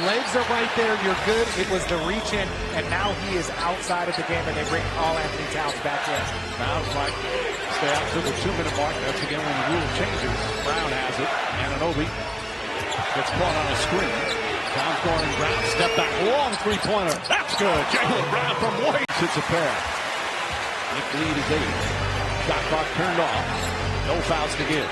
legs are right there, you're good. It was the reach in, and now he is outside of the game, and they bring Anthony Towns back in. Sounds like stay out to the 2-minute mark. That's again when the rule changes. Brown has it. Anunoby gets caught on a screen. Towns going Brown. Step back. Long three-pointer. That's good. Jaylen Brown from White. Hits a pair. Nick lead is 8. Shot clock turned off. No fouls to give.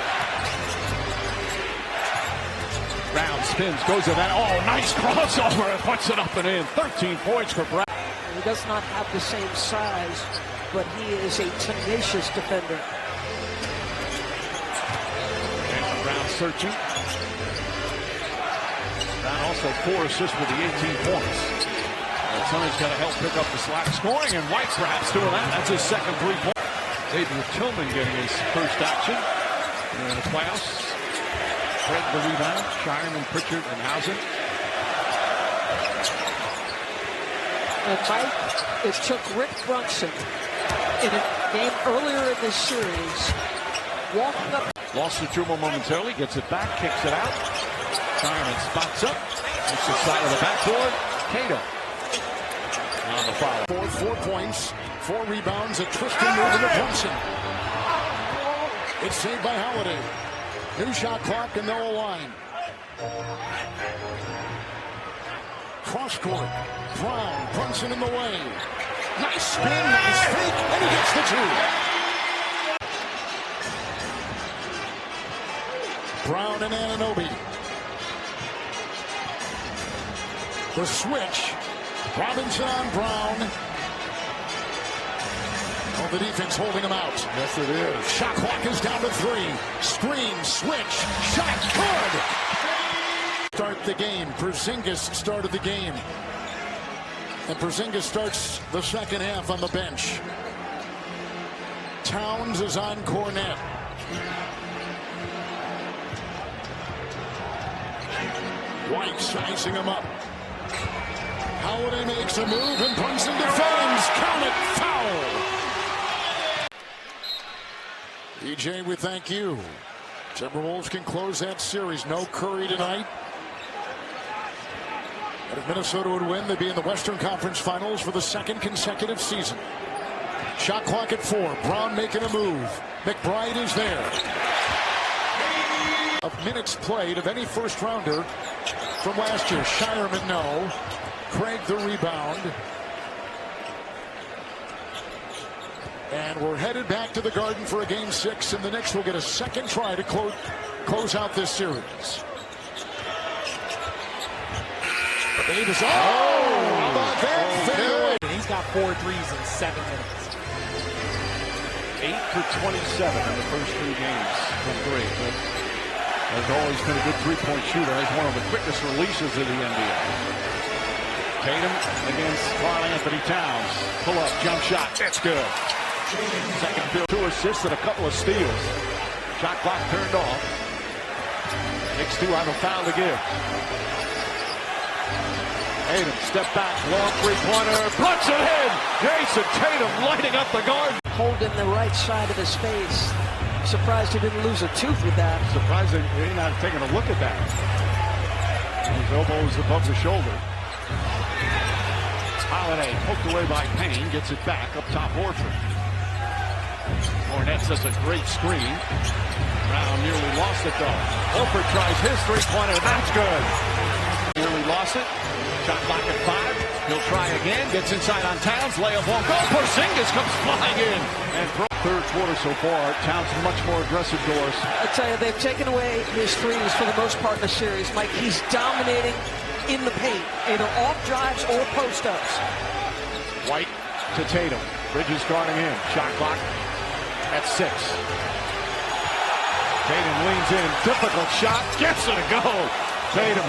Brown spins, goes to that. Oh, nice crossover and puts it up and in. 13 points for Brown. He does not have the same size, but he is a tenacious defender. And Brown searching. Brown also 4 assists with the 18 points. And Sonny's got to help pick up the slack scoring, and White perhaps doing that. That's his second 3-point. Xavier Tillman getting his first action in the playoffs. Fred the rebound. Shireman, Pritchard, and Hausen. And Mike, it took Rick Brunson in a game earlier in this series, walking up. Lost the dribble momentarily, gets it back, kicks it out. Shireman spots up, hits the side of the backboard. Cato on the foul. 4 points, 4 rebounds, a twisting move to Brunson. It's saved by Holiday. New shot clock and no line. Cross court. Brown, Brunson in the way. Nice spin, nice fake, and he gets the 2. Brown and Anunoby. The switch. Robinson on Brown. Oh, the defense holding him out. Yes, it is. Shot clock is down to 3. Screen, switch, shot, good! Start the game. Porzingis started the game. And Porzingis starts the second half on the bench. Towns is on Cornette. White sizing him up. Holiday makes a move and Brunson defends. Count it, foul! EJ, we thank you. Timberwolves can close that series. No Curry tonight. But if Minnesota would win, they'd be in the Western Conference Finals for the 2nd consecutive season. Shot clock at 4. Brown making a move. McBride is there. Of minutes played of any first rounder from last year. Shireman, no. Craig the rebound. And we're headed back to the Garden for a Game 6, and the Knicks will get a second try to close out this series. Davis, how about that? He's got 4 threes in 7 minutes. 8 for 27 in the first 3 games from 3. But has always been a good 3-point shooter. He's one of the quickest releases in the NBA. Tatum against Anthony Towns. Pull up, jump shot. That's good. Second field, 2 assists and a couple of steals. Shot clock turned off. Knicks 2 have a foul to give. Tatum, step back, long 3-pointer, puts it in! Jason Tatum lighting up the guard. Holding the right side of his face. Surprised he didn't lose a tooth with that. Surprised he's not taking a look at that. His elbow is above the shoulder. Holiday poked away by Payne, gets it back up top. Horford. Cornette sets a great screen. Brown nearly lost it though. Horford tries his 3-pointer. That's good. Nearly lost it. Shot clock at 5. He'll try again. Gets inside on Towns. Layup won't go. Porzingis comes flying in. And third quarter so far, Towns much more aggressive, Doris. I tell you, they've taken away his threes for the most part in the series. Mike, he's dominating in the paint, either off drives or post-ups. White to Tatum. Bridges guarding him. Shot clock at 6. Tatum leans in. Difficult shot. Gets it to go. Tatum,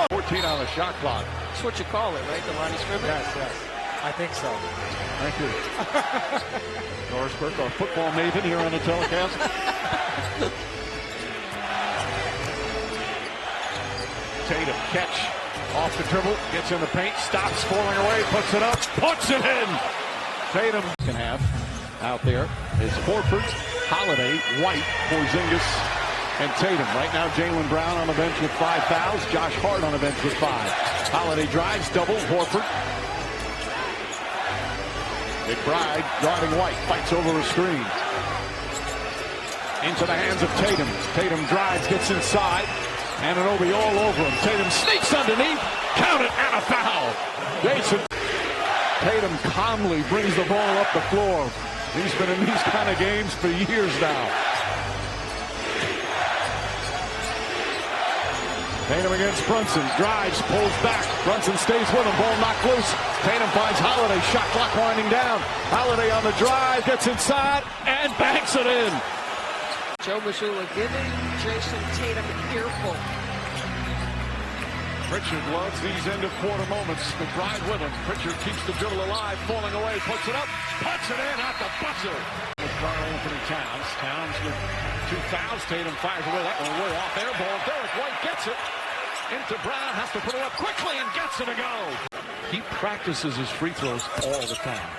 14 on the shot clock. That's what you call it, right? The line of scrimmage? Yes. I think so. Thank you. Doris Burke, our football maven here on the telecast. Tatum, catch. Off the dribble, gets in the paint, stops, falling away, puts it up, puts it in! Tatum can have out there is Horford, Holiday, White, Porzingis, and Tatum. Right now, Jaylen Brown on the bench with 5 fouls. Josh Hart on the bench with 5. Holiday drives, double, Horford. McBride guarding White, fights over a screen. Into the hands of Tatum. Tatum drives, gets inside. Anunoby all over him. Tatum sneaks underneath. Count it, and a foul. Jason. Tatum calmly brings the ball up the floor. He's been in these kind of games for years now. Tatum against Brunson. Drives, pulls back. Brunson stays with him. Ball knocked loose. Tatum finds Holiday. Shot clock winding down. Holiday on the drive. Gets inside and banks it in. Joe Mazzulla giving Jason Tatum an earful. Pritchard loves these end-of-quarter moments. McBride with him. Pritchard keeps the dribble alive, falling away, puts it up, puts it in at the buzzer. With Karl-Anthony Towns. Towns with 2 fouls. Tatum fires away. That one way off air ball. Derek White gets it. Into Brown, has to put it up quickly and gets it to go. He practices his free throws all the time.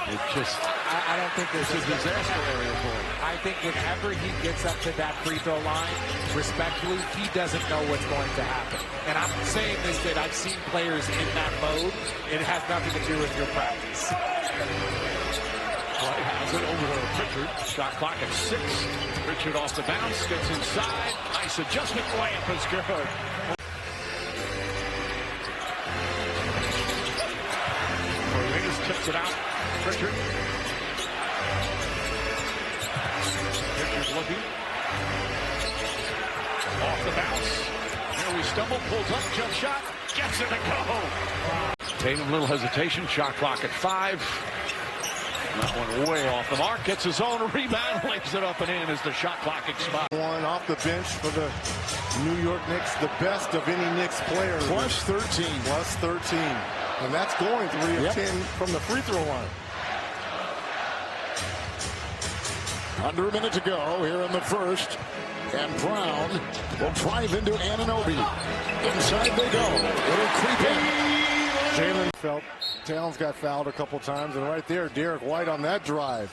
It just, I don't think it's a disaster area for him. I think whenever he gets up to that free throw line, respectfully, he doesn't know what's going to happen. And I'm saying this that I've seen players in that mode. It has nothing to do with your practice. White has it over to Pritchard. Shot clock at 6. Pritchard off the bounce, gets inside. Nice adjustment. Layup is good. Porzingis tips it out. Pritchard. Pritchard looking. Off the bounce. There we stumble, pulls up, jump shot, gets it to go. Tatum, little hesitation, shot clock at 5. That one way off the mark, gets his own rebound, lays it up and in as the shot clock expires. One off the bench for the New York Knicks, the best of any Knicks player. Plus 13. Plus 13. And that's going 3 of 10 from the free throw line. Under a minute to go here in the first. And Brown will drive into Anunoby. Inside they go. Little creeping. Jaylen felt Towns got fouled a couple times. And right there, Derek White on that drive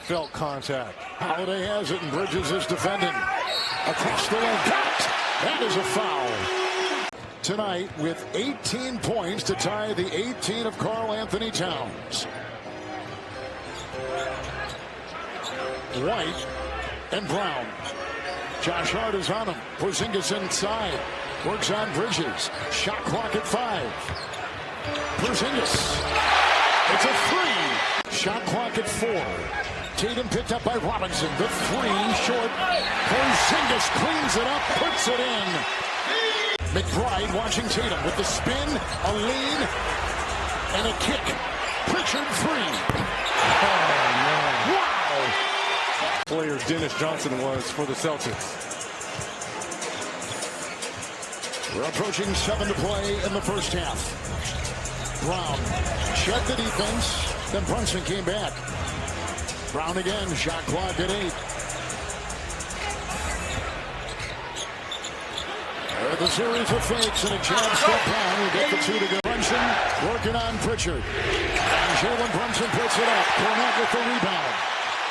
felt contact. Holiday has it and Bridges is defending. Across the lane. That is a foul. Tonight with 18 points to tie the 18 of Karl-Anthony Towns. White and Brown. Josh Hart is on him. Porzingis inside. Works on Bridges. Shot clock at 5. Porzingis. It's a 3. Shot clock at 4. Tatum picked up by Robinson. The 3 short. Porzingis cleans it up. Puts it in. McBride watching Tatum with the spin, a lean, and a kick. Pritchard 3. Wow! Players Dennis Johnson was for the Celtics. We're approaching 7 to play in the first half. Brown checked the defense, then Brunson came back. Brown again, shot clock at 8. The series of fakes and a jab step down. We'll get the 2 to go. Brunson working on Pritchard. And Jalen Brunson puts it up. Cornette with the rebound.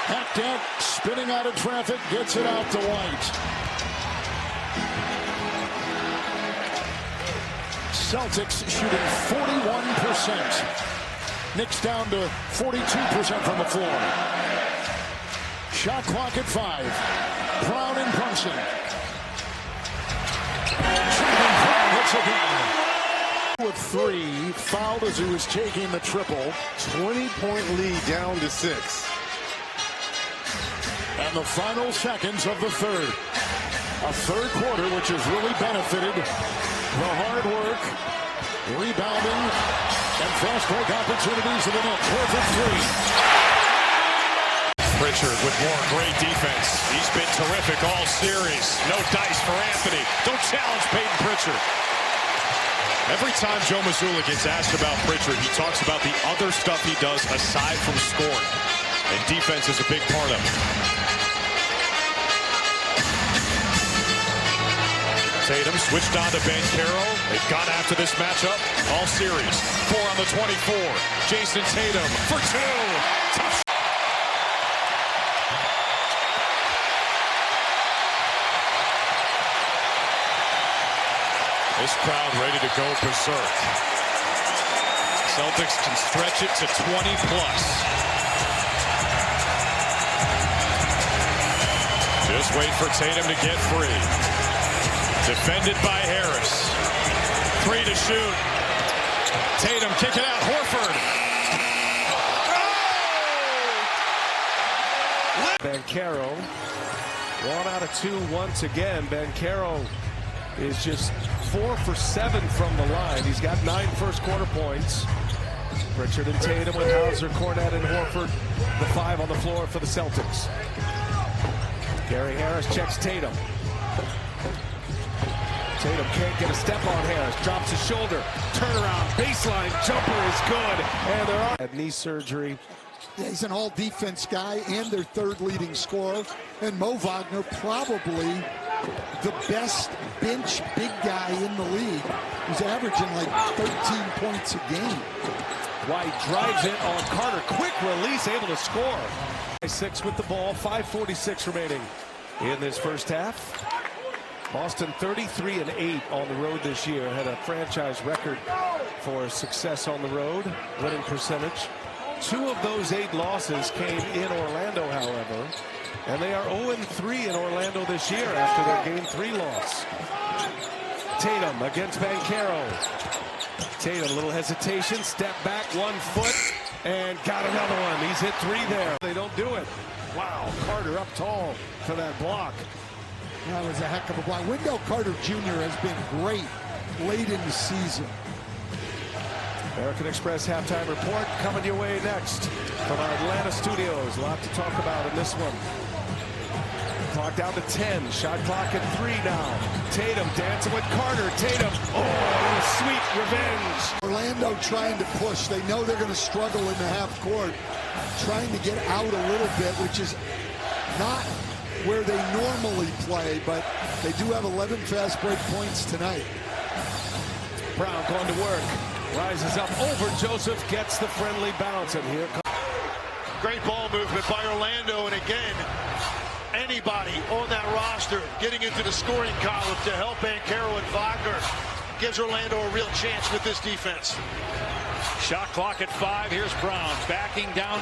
Hacked out, spinning out of traffic, gets it out to White. Celtics shooting 41%. Knicks down to 42% from the floor. Shot clock at 5. Brown and Brunson. Again. With 3, fouled as he was taking the triple. 20-point lead down to 6. And the final seconds of the third. A third quarter which has really benefited the hard work, rebounding, and fast break opportunities of the Knicks. Horford 3. Pritchard with more great defense. He's been terrific all series. No dice for Anthony. Don't challenge Peyton Pritchard. Every time Joe Mazzulla gets asked about Pritchard, he talks about the other stuff he does aside from scoring. And defense is a big part of it. Tatum switched on to Banchero. They've gone after this matchup all series. 4 on the 24. Jason Tatum for 2. Tough. This crowd ready to go berserk. Celtics can stretch it to 20 plus. Just wait for Tatum to get free. Defended by Harris. 3 to shoot. Tatum kick it out. Horford. Banchero, 1 out of 2 once again. Banchero is just 4 for 7 from the line. He's got 9 first quarter points. Pritchard and Tatum with Hauser, Cornette, and Horford, the 5 on the floor for the Celtics. Gary Harris checks Tatum. Tatum can't get a step on Harris. Drops his shoulder. Turnaround. Baseline jumper is good. And they're on. Had knee surgery. Yeah, he's an all-defense guy and their third leading scorer. And Mo Wagner, probably the best bench big guy in the league. He's averaging like 13 points a game. White drives it on Carter. Quick release, able to score. 6 with the ball. 5:46 remaining in this first half. Boston 33-8 on the road this year. Had a franchise record for success on the road. Winning percentage. 2 of those 8 losses came in Orlando, however. And they are 0-3 in Orlando this year after their Game 3 loss. Tatum against Banchero. Tatum, a little hesitation. Step back, 1 foot. And got another one. He's hit 3 there. They don't do it. Wow, Carter up tall for that block. That was a heck of a block. Wendell Carter Jr. has been great late in the season. American Express halftime report coming your way next from our Atlanta studios. A lot to talk about in this one. Clock down to 10. Shot clock at 3 now. Tatum dancing with Carter. Tatum. Oh, sweet revenge. Orlando trying to push. They know they're going to struggle in the half court. Trying to get out a little bit, which is not where they normally play, but they do have 11 fast break points tonight. Brown going to work. Rises up over Joseph. Gets the friendly bounce. And here comes. Great ball movement by Orlando, and again, anybody on that roster getting into the scoring column to help Banchero and Wagner gives Orlando a real chance with this defense. Shot clock at 5. Here's Brown backing down.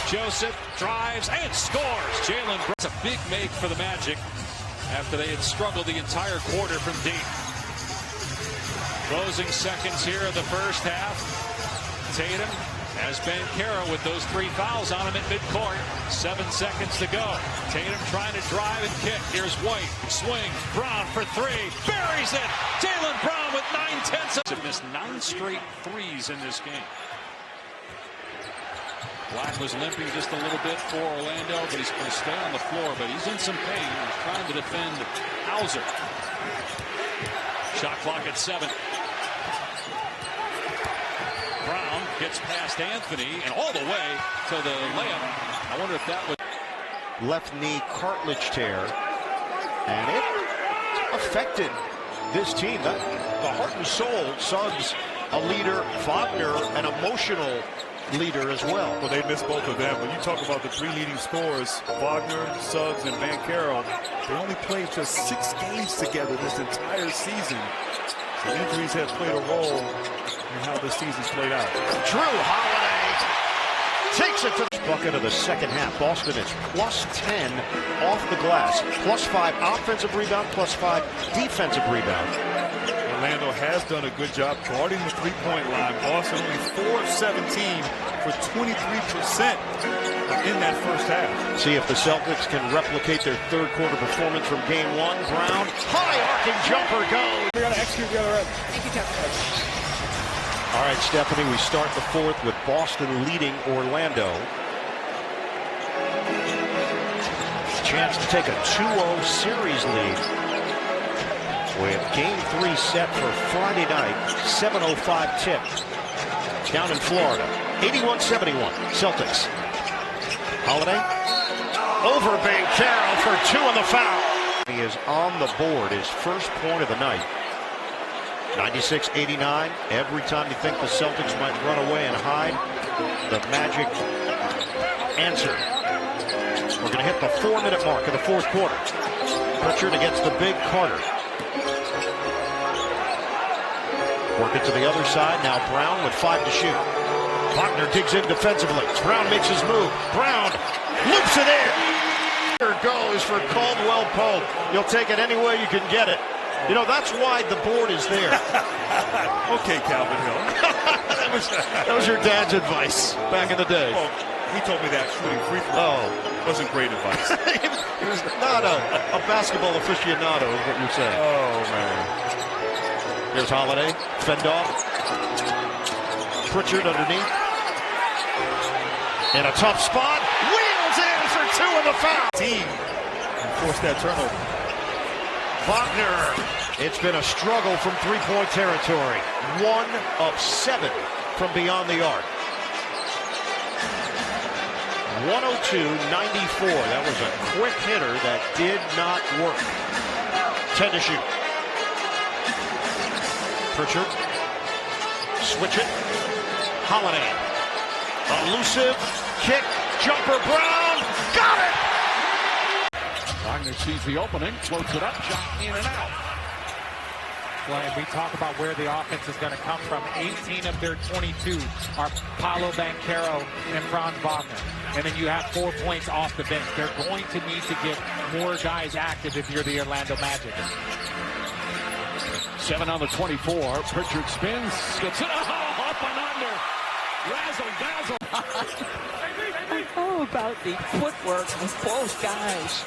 Joseph drives and scores. Jalen Brown. It's a big make for the Magic after they had struggled the entire quarter from deep. Closing seconds here of the first half. Tatum has Banchero with those 3 fouls on him at midcourt. 7 seconds to go. Tatum trying to drive and kick. Here's White. Swing. Brown for 3. Buries it. Jalen Brown with 9/10. Have missed 9 straight threes in this game. Black was limping just a little bit for Orlando, but he's going to stay on the floor, but he's in some pain. He's trying to defend Hauser. Shot clock at 7. Brown gets past Anthony and all the way to the layup. I wonder if that was left knee cartilage tear, and it affected this team. The heart and soul. Suggs, a leader. Wagner, an emotional leader as well. Well, they missed both of them. When you talk about the 3 leading scorers, Wagner, Suggs, and Banchero, they only played just 6 games together this entire season. So injuries have played a role in how this season's played out. Drew Holiday takes it to the bucket of the second half. Boston is +10 off the glass, +5 offensive rebound, +5 defensive rebound. Orlando has done a good job guarding the three-point line. Boston only 4 of 17 for 23% in that first half. See if the Celtics can replicate their third quarter performance from game 1. Brown, high arcing jumper goes. We got to execute the other end. Thank you, Coach. All right, Stephanie, we start the 4th with Boston leading Orlando. Chance to take a 2-0 series lead. With game 3 set for Friday night, 7:05 tip down in Florida. 81-71, Celtics. Holiday over Banchero for 2 on the foul. He is on the board, his first point of the night. 96-89. Every time you think the Celtics might run away and hide, the Magic answer. We're going to hit the 4-minute mark of the 4th quarter. Pritchard against the big Carter. Work it to the other side. Now Brown with 5 to shoot. Wagner digs in defensively. Brown makes his move. Brown loops it in. Here goes for Caldwell Pope. You'll take it any way you can get it. You know, that's why the board is there. Okay, Calvin Hill. that was your dad's advice back in the day. Well, he told me that shooting free throw wasn't great advice. He was not a basketball aficionado, is what you're saying. Oh, man. Here's Holiday. Fend off. Pritchard underneath. In a tough spot. Wheels in for 2 in the foul. Team and force that turnover. Wagner. It's been a struggle from three-point territory. 1 of 7 from beyond the arc. 102-94. That was a quick hitter that did not work. 10 to shoot. Pritchard. Switch it. Holiday. Elusive kick. Jumper. Brown. Got it! Wagner sees the opening, floats it up, shot in and out. Well, and we talk about where the offense is going to come from. 18 of their 22 are Paolo Banchero and Franz Wagner. And then you have 4 points off the bench. They're going to need to get more guys active if you're the Orlando Magic. 7 on the 24. Pritchard spins, gets it up and under. Razzle dazzle. How about the footwork of both guys?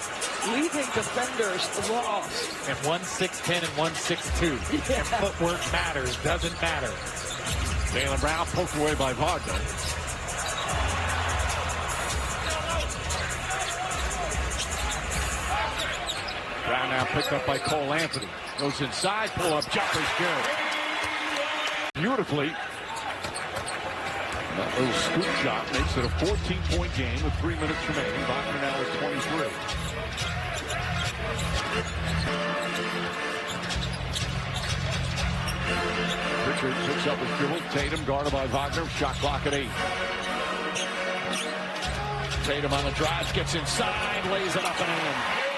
Leaving defenders lost. And 1-6-10 and 1-6-2. Yeah. And footwork matters, doesn't matter. Jaylen Brown poked away by Wagner. Brown now picked up by Cole Anthony. Goes inside, pull up, jumper's good. Beautifully. That little scoop shot makes it a 14-point game with 3 minutes remaining. Wagner now at 23. Pritchard picks up his dribble. Tatum guarded by Wagner. Shot clock at 8. Tatum on the drive, gets inside, lays it up and in.